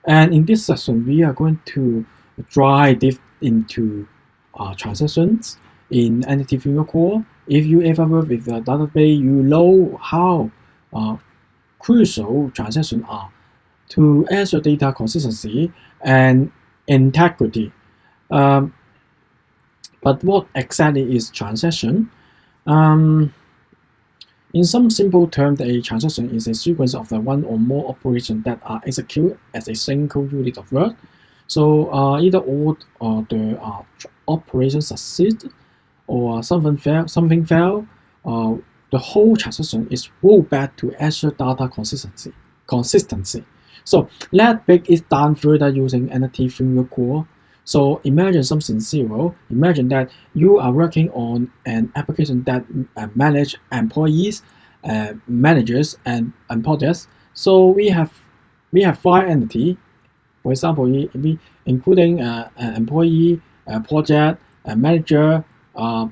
And in this session, we are going to dive into transactions in Entity Framework Core. If you ever work with a database, you know how uh, crucial transactions are to ensure data consistency and integrity. Um, but what exactly is transaction? Um, in some simple terms, a transaction is a sequence of the one or more operations that are executed as a single unit of work. So either all the operation succeed or something fail. Uh, the whole transaction is rolled back to ensure data consistency. So let's break it down further using Entity Framework Core. So imagine something zero. Imagine that you are working on an application that manage employees, managers, and projects. So we have five entities. For example, we including employee, project, manager, uh,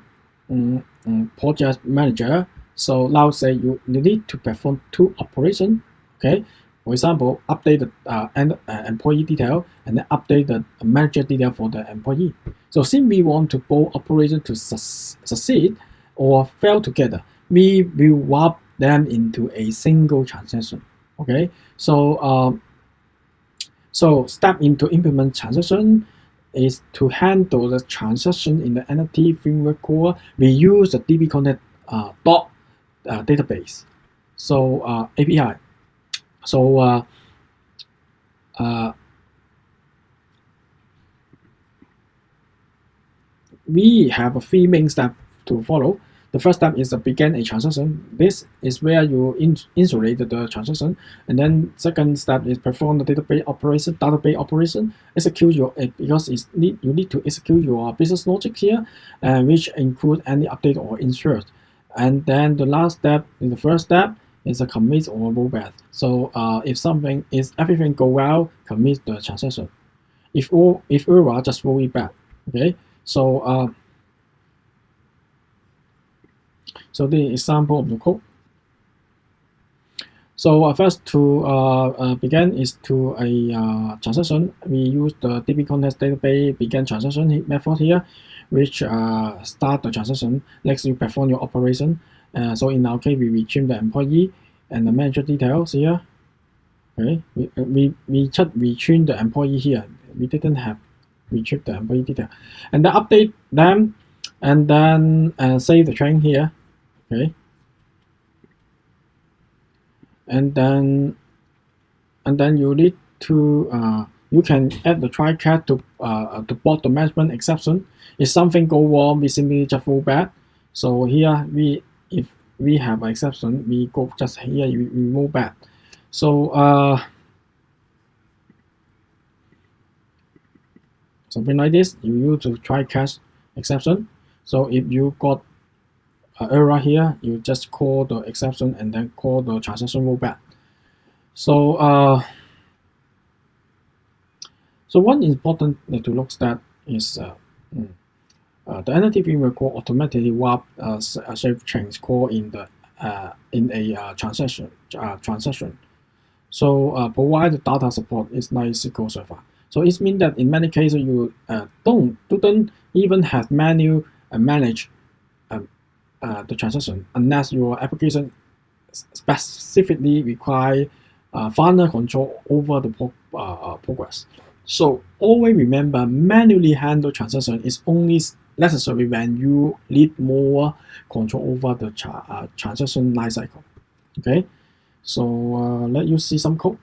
project manager. So now say you need to perform two operations. Okay. For example, update the employee detail and then update the manager detail for the employee. So since we want to both operations to succeed or fail together, we will wrap them into a single transaction. Okay. So step into implement transaction is to handle the transaction in the Entity Framework Core. We use the DB Connect dot database. So API. So we have a three main steps to follow. The first step is to begin a transaction. This is where you insulate the transaction. And then second step is perform the database operation. Execute your because you need to execute your business logic here, which include any update or insert. And then the last step, in the first step, is a commit or rollback. So if everything go well, commit the transaction. If error, just roll it back. Okay. So the example of the code. So first to begin is to a transaction. We use the DB context database begin transaction method here, which start the transaction. Next, you perform your operation. So in our case, we retrieve the employee and the manager details here. Okay, we just retrieve the employee here. We didn't have retrieve the employee detail, and then update them, and then save the train here. Okay, and then you need to you can add the try catch to block the management exception. If something go wrong, we simply just roll back. So here if we have an exception, we go just here we roll back. So something like this, you use to try catch exception. So if you got an error here, you just call the exception and then call the transaction rollback. So so one important to look at is the Entity Framework Core automatically wrap a safe change call in a transaction. So provide the data support is like SQL Server. So it means that in many cases you don't even have manual manage the transaction unless your application specifically require final control over the progress. So always remember, manually handle transaction is only necessary when you need more control over the transaction lifecycle. Okay, so let you see some code.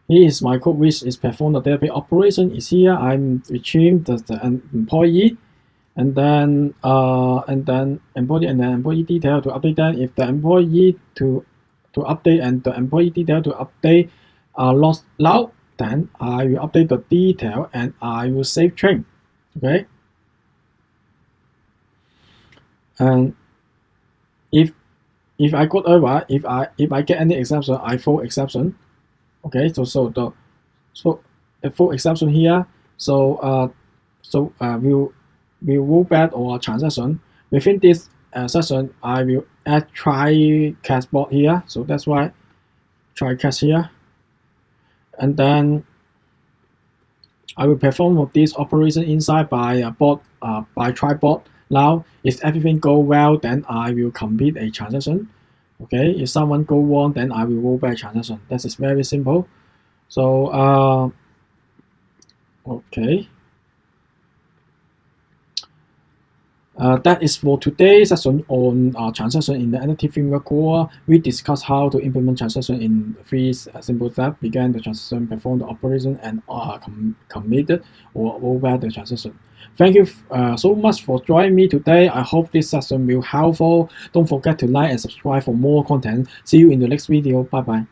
Here is my code which is perform the database operation is here. I'm retrieving the employee and then employee detail to update them. If the employee to update and the employee detail to update are lost now, then I will update the detail and I will save train. Okay. And if I got error, if I get any exception, I throw exception. Okay, so a full exception here. So we'll roll back our transaction within this session, I will add try catch bot here. So that's why try catch here. And then I will perform this operation inside by bot by try bot. Now, if everything go well, then I will complete a transaction. Okay, if someone go wrong, then I will roll back transaction. That is very simple. So okay. That is for today's session on transaction in the Entity Framework Core. We discussed how to implement transaction in 3 simple steps: begin the transaction, perform the operation, and committed or rollback the transaction. Thank you so much for joining me today. I hope this session will helpful. Don't forget to like and subscribe for more content. See you in the next video. Bye bye.